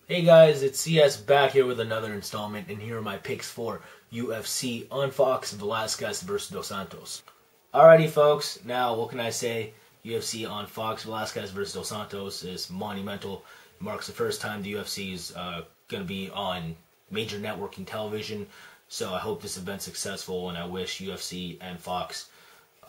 Hey guys, it's CS back here with another installment, and here are my picks for UFC on Fox, Velasquez versus Dos Santos. Alrighty folks, now what can I say? UFC on Fox, Velasquez versus Dos Santos is monumental. It marks the first time the UFC is going to be on major networking television, so I hope this event's successful, and I wish UFC and Fox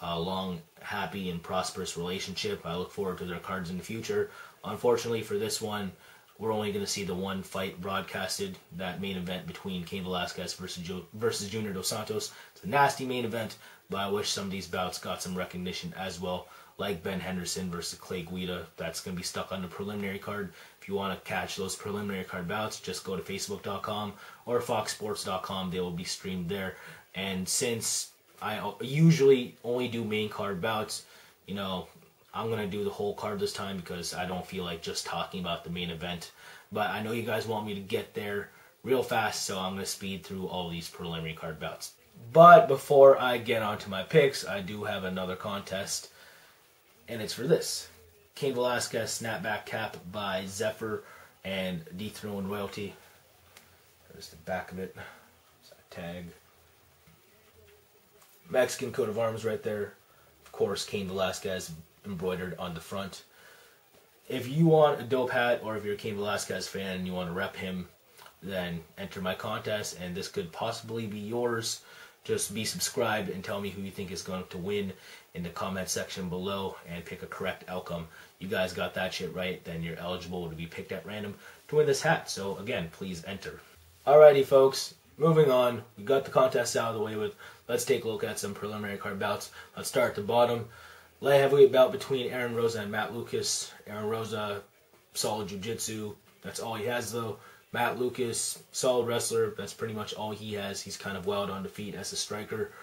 a long, happy, and prosperous relationship. I look forward to their cards in the future. Unfortunately for this one, we're only going to see the one fight broadcasted, that main event between Cain Velasquez versus Junior Dos Santos. It's a nasty main event, but I wish some of these bouts got some recognition as well, like Ben Henderson versus Guida. That's going to be stuck on the preliminary card. If you want to catch those preliminary card bouts, just go to Facebook.com or FoxSports.com. They will be streamed there. And since I usually only do main card bouts, I'm going to do the whole card this time because I don't feel like just talking about the main event. But I know you guys want me to get there real fast, so I'm going to speed through all these preliminary card bouts. But before I get on to my picks, I do have another contest, and it's for this. Cain Velasquez snapback cap by Zephyr and Dethroned Royalty. There's the back of it. There's that tag. Mexican coat of arms right there. Of course, Cain Velasquez embroidered on the front. If you want a dope hat, or if you're a Cain Velasquez fan and you want to rep him, then enter my contest, and this could possibly be yours. Just be subscribed and tell me who you think is going to win in the comment section below and pick a correct outcome. You guys got that shit right, then you're eligible to be picked at random to win this hat. So again, please enter. Alrighty folks, moving on. We got the contest out of the way with. Let's take a look at some preliminary card bouts. Let's start at the bottom. Light heavyweight bout between Aaron Rosa and Matt Lucas. Aaron Rosa, solid jiu-jitsu. That's all he has though. Matt Lucas, solid wrestler. That's pretty much all he has. He's kind of wild on the feet as a striker.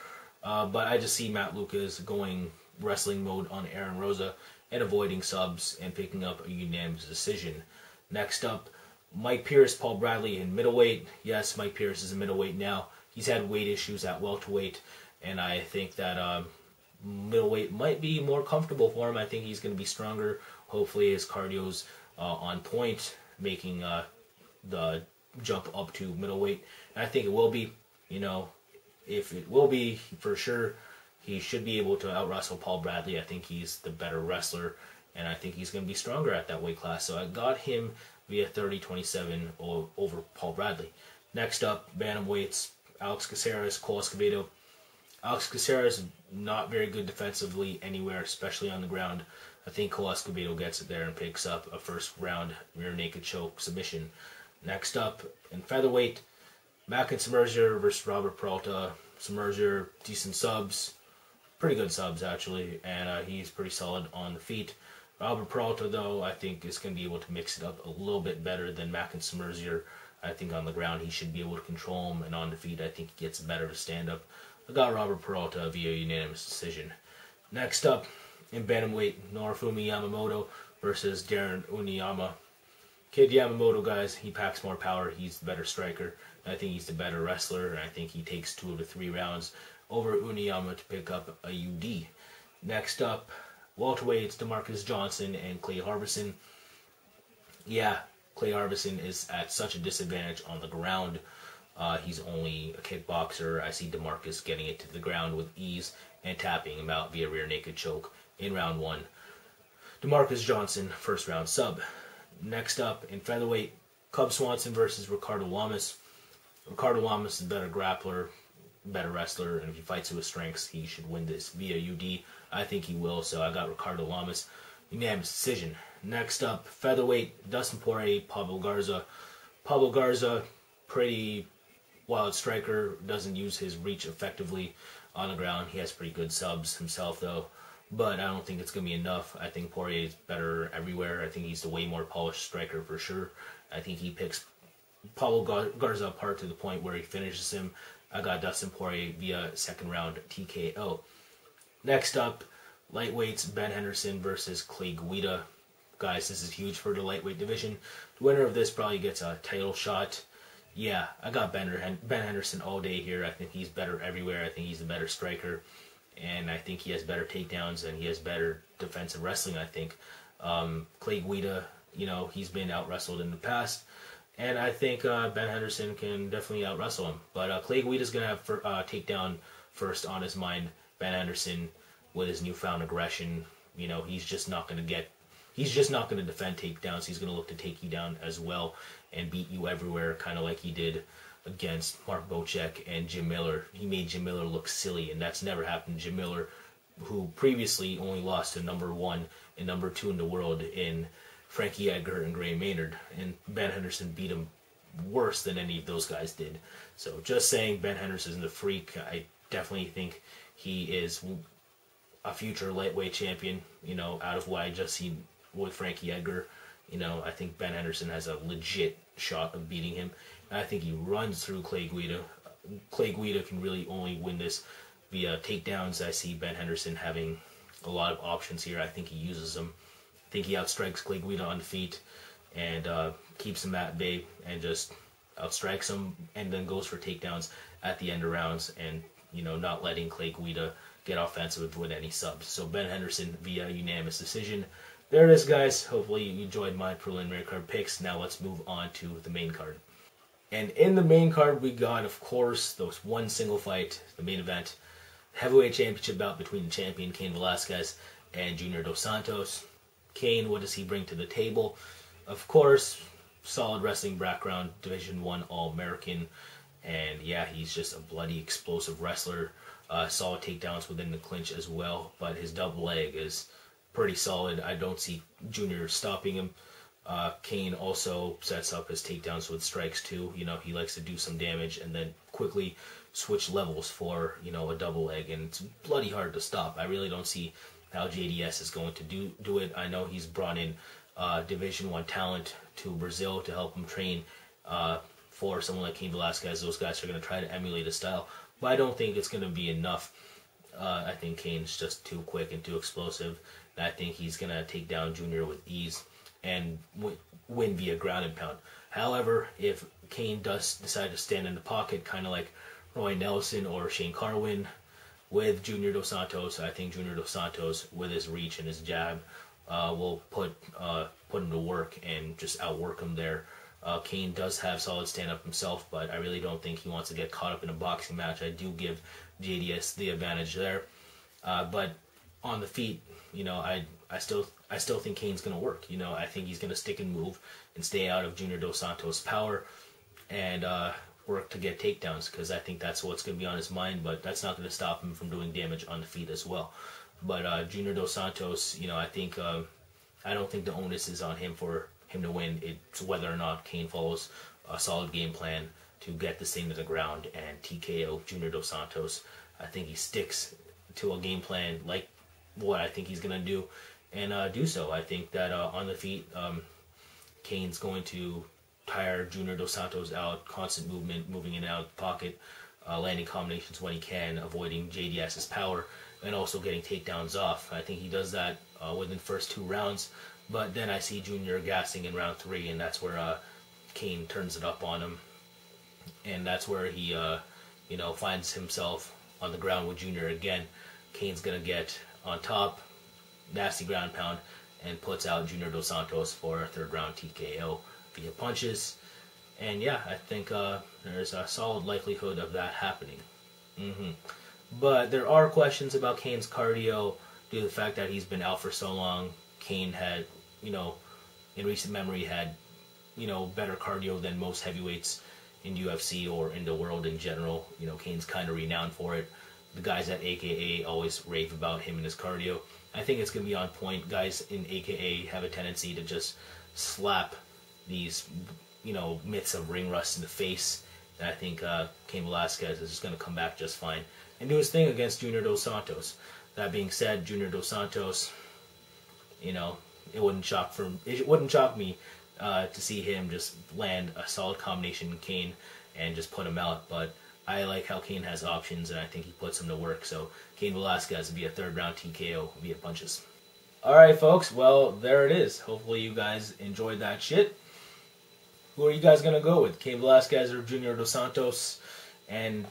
But I just see Matt Lucas going wrestling mode on Aaron Rosa and avoiding subs and picking up a unanimous decision. Next up, Mike Pierce, Paul Bradley in middleweight. Yes, Mike Pierce is a middleweight now. He's had weight issues at welterweight, and I think that middleweight might be more comfortable for him. I think he's going to be stronger. Hopefully his cardio's on point, making the jump up to middleweight. And I think it will be. If it will be, for sure, he should be able to out-wrestle Paul Bradley. I think he's the better wrestler, and I think he's going to be stronger at that weight class. So I got him via 30-27 over Paul Bradley. Next up, Bantamweights, Alex Caceres, Cole Escovedo. Alex Caceres, not very good defensively anywhere, especially on the ground. I think Cole Escovedo gets it there and picks up a first round rear naked choke submission. Next up, in featherweight, Mackin Submerger versus Robert Peralta. Submerger, decent subs, pretty good subs actually, and he's pretty solid on the feet. Robert Peralta, though, I think is going to be able to mix it up a little bit better than Mackin Submerger. I think on the ground he should be able to control him, and on the feet I think he gets better to stand up. I got Robert Peralta via unanimous decision. Next up, in bantamweight, Norifumi Yamamoto versus Darren Uniyama. Kid Yamamoto, guys, he packs more power. He's the better striker. I think he's the better wrestler, and I think he takes 2 to 3 rounds over Uniyama to pick up a UD. Next up, welterweights, DaMarques Johnson and Clay Harbison. Yeah, Clay Harbison is at such a disadvantage on the ground. He's only a kickboxer. I see DaMarques getting it to the ground with ease and tapping him out via rear naked choke in round 1. DaMarques Johnson, first round sub. Next up, in featherweight, Cub Swanson versus Ricardo Lamas. Ricardo Lamas is a better grappler, better wrestler, and if he fights to his strengths, he should win this via UD. I think he will, so I got Ricardo Lamas, unanimous decision. Next up, featherweight, Dustin Poirier, Pablo Garza. Pablo Garza, pretty wild striker, doesn't use his reach effectively on the ground. He has pretty good subs himself, though, but I don't think it's going to be enough. I think Poirier is better everywhere. I think he's the way more polished striker for sure. I think he picks Pablo Garza apart to the point where he finishes him. I got Dustin Poirier via second round TKO. Next up, lightweights, Ben Henderson versus Guida. Guys, this is huge for the lightweight division. The winner of this probably gets a title shot. Yeah, I got Ben Henderson all day here. I think he's better everywhere. I think he's a better striker. And I think he has better takedowns and he has better defensive wrestling, I think. Guida, he's been out-wrestled in the past. And I think Ben Henderson can definitely out-wrestle him. But Clay Guida's going to have takedown first on his mind. Ben Henderson, with his newfound aggression, you know, he's just not going to defend takedowns. He's going to look to take you down as well and beat you everywhere, kind of like he did against Mark Bocek and Jim Miller. He made Jim Miller look silly, and that's never happened. Jim Miller, who previously only lost to #1 and #2 in the world in Frankie Edgar and Gray Maynard, and Ben Henderson beat him worse than any of those guys did. So just saying Ben Henderson is a freak. I definitely think he is a future lightweight champion, you know, out of what I just seen with Frankie Edgar. You know, I think Ben Henderson has a legit shot of beating him. And I think he runs through Clay Guida. Clay Guida can really only win this via takedowns. I see Ben Henderson having a lot of options here. I think he uses them. I think he outstrikes Clay Guida on the feet and keeps him at bay and just outstrikes him and then goes for takedowns at the end of rounds and, you know, not letting Clay Guida get offensive with any subs. So Ben Henderson via unanimous decision. There it is, guys. Hopefully you enjoyed my preliminary card picks. Now let's move on to the main card. And in the main card, we got, of course, those one single fight, the main event, heavyweight championship bout between the champion, Cain Velasquez, and Junior Dos Santos. Cain, what does he bring to the table? Of course, solid wrestling background, Division I All-American, and yeah, he's just a bloody, explosive wrestler. Solid takedowns within the clinch as well, but his double leg is pretty solid. I don't see Junior stopping him. Cain also sets up his takedowns with strikes too. You know, he likes to do some damage and then quickly switch levels for, you know, a double leg, and it's bloody hard to stop. I really don't see how JDS is going to do it. I know he's brought in Division I talent to Brazil to help him train for someone like Cain Velasquez. Those guys are going to try to emulate his style, but I don't think it's going to be enough. I think Cain's just too quick and too explosive. And I think he's going to take down Junior with ease and win via ground and pound. However, if Cain does decide to stand in the pocket, kind of like Roy Nelson or Shane Carwin with Junior Dos Santos, I think Junior Dos Santos, with his reach and his jab, will put him to work and just outwork him there. Cain does have solid stand-up himself, but I really don't think he wants to get caught up in a boxing match. I do give JDS the advantage there. But on the feet, you know, I still think Cain's going to work. You know, I think he's going to stick and move and stay out of Junior Dos Santos' power and work to get takedowns, because I think that's what's going to be on his mind, but that's not going to stop him from doing damage on the feet as well. But Junior Dos Santos, you know, I don't think the onus is on him for him to win. It's whether or not Cain follows a solid game plan to get this thing to the ground and TKO Junior Dos Santos. I think he sticks to a game plan like what I think he's going to do and do so. I think that on the feet, Cain's going to tire Junior Dos Santos out, constant movement, moving in and out of the pocket, landing combinations when he can, avoiding JDS's power, and also getting takedowns off. I think he does that within the first 2 rounds, but then I see Junior gassing in round 3, and that's where Cain turns it up on him, and that's where he you know, finds himself on the ground with Junior again. Cain's going to get on top, nasty ground pound, and puts out Junior Dos Santos for a 3rd round TKO via punches. And yeah, I think there's a solid likelihood of that happening. But there are questions about Cain's cardio due to the fact that he's been out for so long. Cain had, you know, in recent memory had, you know, better cardio than most heavyweights in UFC or in the world in general. You know, Cain's kind of renowned for it. The guys at AKA always rave about him and his cardio. I think it's going to be on point. Guys in AKA have a tendency to just slap these, you know, myths of ring rust in the face. And I think Cain Velasquez is just going to come back just fine and do his thing against Junior Dos Santos. That being said, Junior Dos Santos, you know, it wouldn't shock me to see him just land a solid combination in Cain and just put him out. But I like how Cain has options, and I think he puts them to work. So Cain Velasquez will be a 3rd round TKO via punches. Alright, folks. Well, there it is. Hopefully you guys enjoyed that shit. Who are you guys going to go with? Cain Velasquez or Junior Dos Santos? And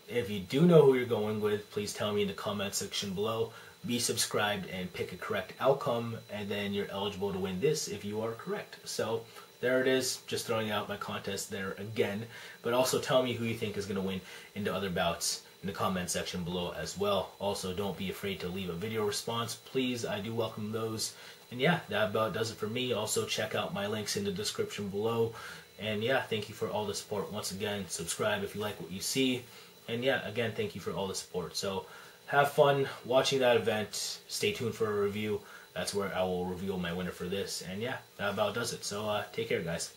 if you do know who you're going with, please tell me in the comment section below. Be subscribed and pick a correct outcome, and then you're eligible to win this if you are correct. So there it is. Just throwing out my contest there again. But also tell me who you think is going to win into other bouts in the comment section below as well. Also, don't be afraid to leave a video response. Please, I do welcome those. And yeah, that about does it for me. Also, check out my links in the description below. And yeah, thank you for all the support. Once again, subscribe if you like what you see. And yeah, again, thank you for all the support. So have fun watching that event. Stay tuned for a review. That's where I will reveal my winner for this. And yeah, that about does it. So take care, guys.